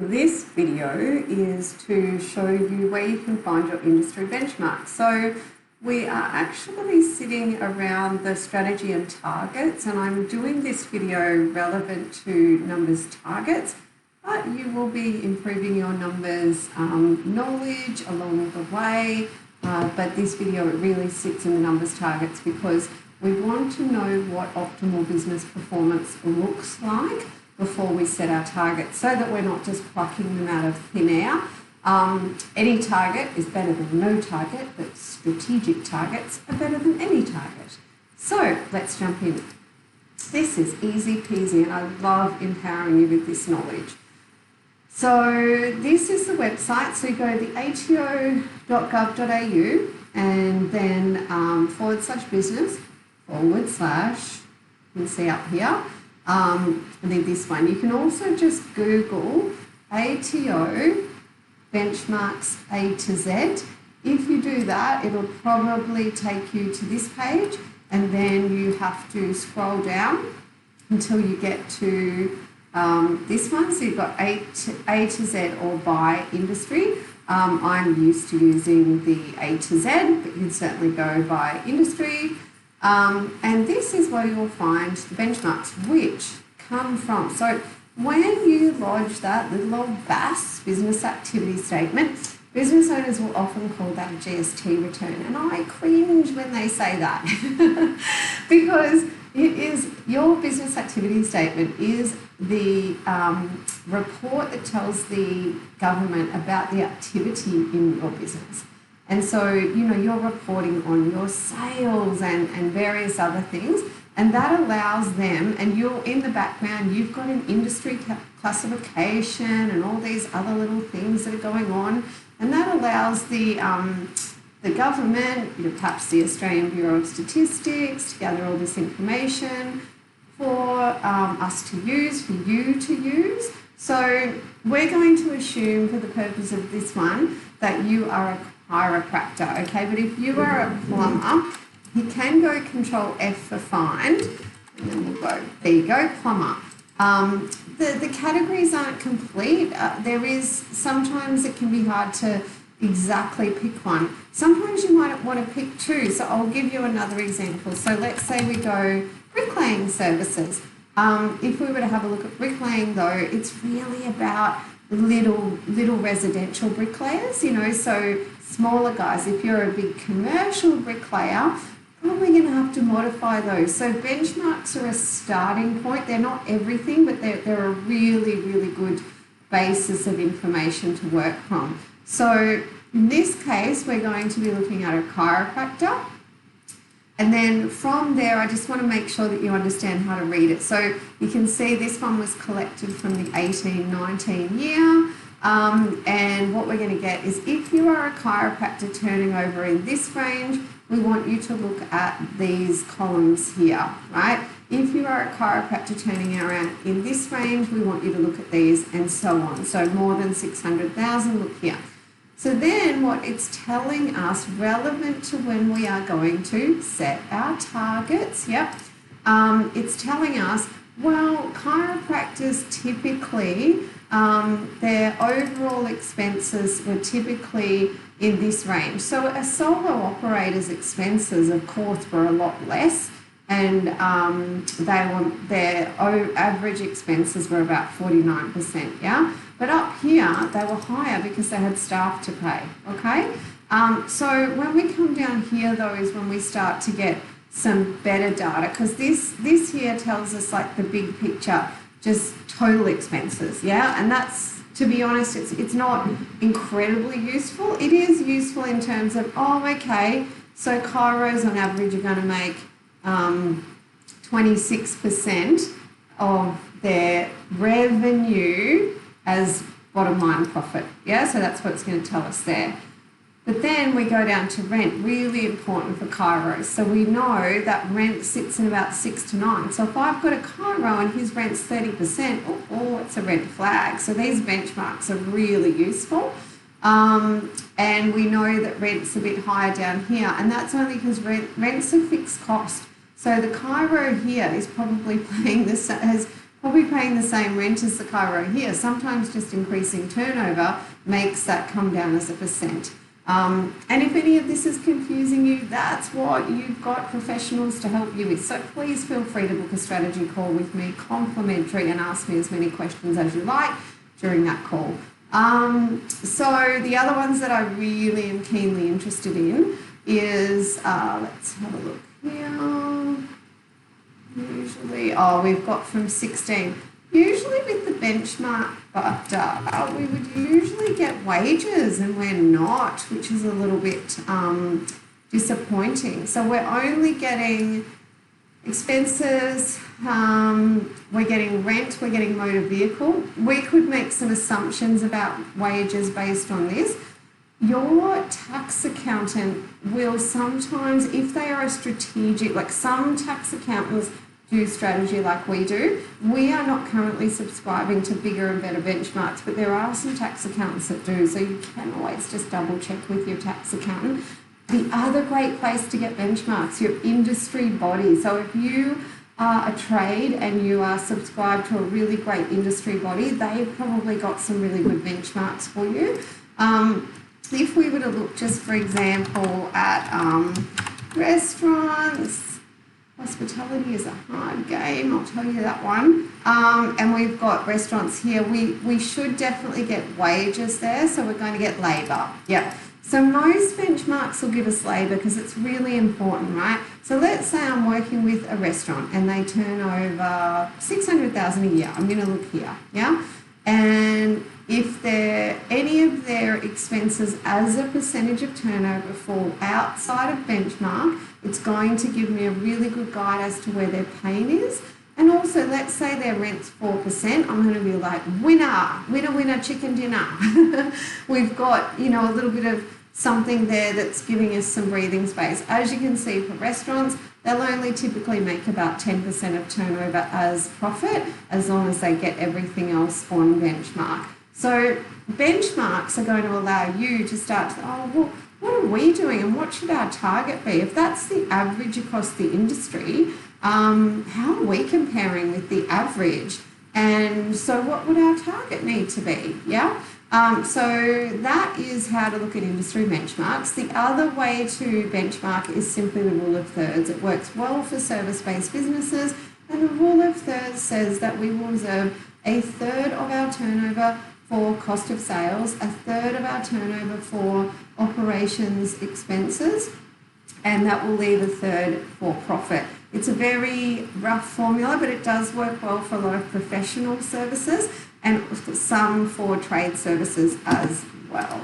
This video is to show you where you can find your industry benchmark. So we are actually sitting around the strategy and targets, and I'm doing this video relevant to numbers targets, but you will be improving your numbers knowledge along the way. But this video, it really sits in the numbers targets because we want to know what optimal business performance looks like before we set our targets, so that we're not just plucking them out of thin air. Any target is better than no target, but strategic targets are better than any target. So let's jump in. This is easy peasy, and I love empowering you with this knowledge. So this is the website. So you go to the ato.gov.au and then /business/ you can see up here. And then this one. You can also just Google ATO benchmarks A to Z. If you do that, it'll probably take you to this page, and then you have to scroll down until you get to this one. So you've got A to Z or by industry. I'm used to using the A to Z, but you can certainly go by industry. And this is where you'll find the benchmarks, which come from. So when you lodge that little old BAS, business activity statement, business owners will often call that a GST return. And I cringe when they say that because it is your business activity statement is the report that tells the government about the activity in your business. And so, you're reporting on your sales and various other things, and that allows them, and you're in the background, you've got an industry classification and all these other little things that are going on, and that allows the government, perhaps the Australian Bureau of Statistics, to gather all this information for us to use, for you to use. So we're going to assume, for the purpose of this one, that you are a chiropractor, okay? But if you are a plumber, you can go Control F for find, and then we'll go, there you go, plumber. The categories aren't complete. Sometimes it can be hard to exactly pick one. Sometimes you might want to pick two, so I'll give you another example. So let's say we go bricklaying services. If we were to have a look at bricklaying though, it's really about little residential bricklayers, so smaller guys. If you're a big commercial bricklayer, probably going to have to modify those. So benchmarks are a starting point. They're not everything, but they're a really, really good basis of information to work from. So in this case, we're going to be looking at a chiropractor. And then from there, I just want to make sure that you understand how to read it. So you can see this one was collected from the 18-19 year. And what we're going to get is, if you are a chiropractor turning over in this range, we want you to look at these columns here, right? If you are a chiropractor turning around in this range, we want you to look at these, and so on. So more than 600,000, look here. So then what it's telling us, relevant to when we are going to set our targets, it's telling us, well, chiropractors typically, their overall expenses were typically in this range. So a solo operator's expenses, of course, were a lot less, and their average expenses were about 49%, But up here, they were higher because they had staff to pay, okay? So when we come down here, though, is when we start to get some better data, because this here tells us like the big picture, just total expenses, And that's, to be honest, it's not incredibly useful. It is useful in terms of, okay, so chiros on average are going to make 26% of their revenue as bottom line profit, so that's what it's going to tell us there. But then we go down to rent, really important for chiros. So we know that rent sits in about 6 to 9. So if I've got a chiro and his rent's 30%, it's a red flag. So these benchmarks are really useful. And we know that rent's a bit higher down here, and that's only because rent's a fixed cost. So the chiro here is probably paying paying the same rent as the chiro here. Sometimes just increasing turnover makes that come down as a percent. And if any of this is confusing you, that's what you've got professionals to help you with. So please feel free to book a strategy call with me, complimentary, and ask me as many questions as you like during that call. So the other ones that I really am keenly interested in is, let's have a look here. Usually, we've got from 16. Usually with the benchmark, but we would usually get wages and we're not, which is a little bit disappointing. So we're only getting expenses, we're getting rent, we're getting motor vehicle. We could make some assumptions about wages based on this. Your tax accountant will sometimes, if they are a strategic, like some tax accountants do strategy like we do. We are not currently subscribing to bigger and better benchmarks, but there are some tax accountants that do, so you can always just double check with your tax accountant. The other great place to get benchmarks, your industry body. So if you are a trade and you are subscribed to a really great industry body, they've probably got some really good benchmarks for you. If we were to look just, for example, at restaurants, hospitality is a hard game, I'll tell you that one. And we've got restaurants here. We should definitely get wages there, so we're going to get labour. Yep. So most benchmarks will give us labour because it's really important, right? So let's say I'm working with a restaurant and they turn over $600,000 a year. I'm going to look here, yeah? And if any of their expenses as a percentage of turnover fall outside of benchmark, it's going to give me a really good guide as to where their pain is. And also, let's say their rent's 4%, I'm going to be like, winner, winner, winner, chicken dinner. We've got, a little bit of something there that's giving us some breathing space. As you can see, for restaurants, they'll only typically make about 10% of turnover as profit, as long as they get everything else on benchmark. So benchmarks are going to allow you to start to, well, what are we doing and what should our target be? If that's the average across the industry, how are we comparing with the average? And so what would our target need to be? Yeah. So that is how to look at industry benchmarks. The other way to benchmark is simply the rule of thirds. It works well for service-based businesses, and the rule of thirds says that we will reserve a third of our turnover for cost of sales, a third of our turnover for operations expenses, and that will leave a third for profit. It's a very rough formula, but it does work well for a lot of professional services and some for trade services as well.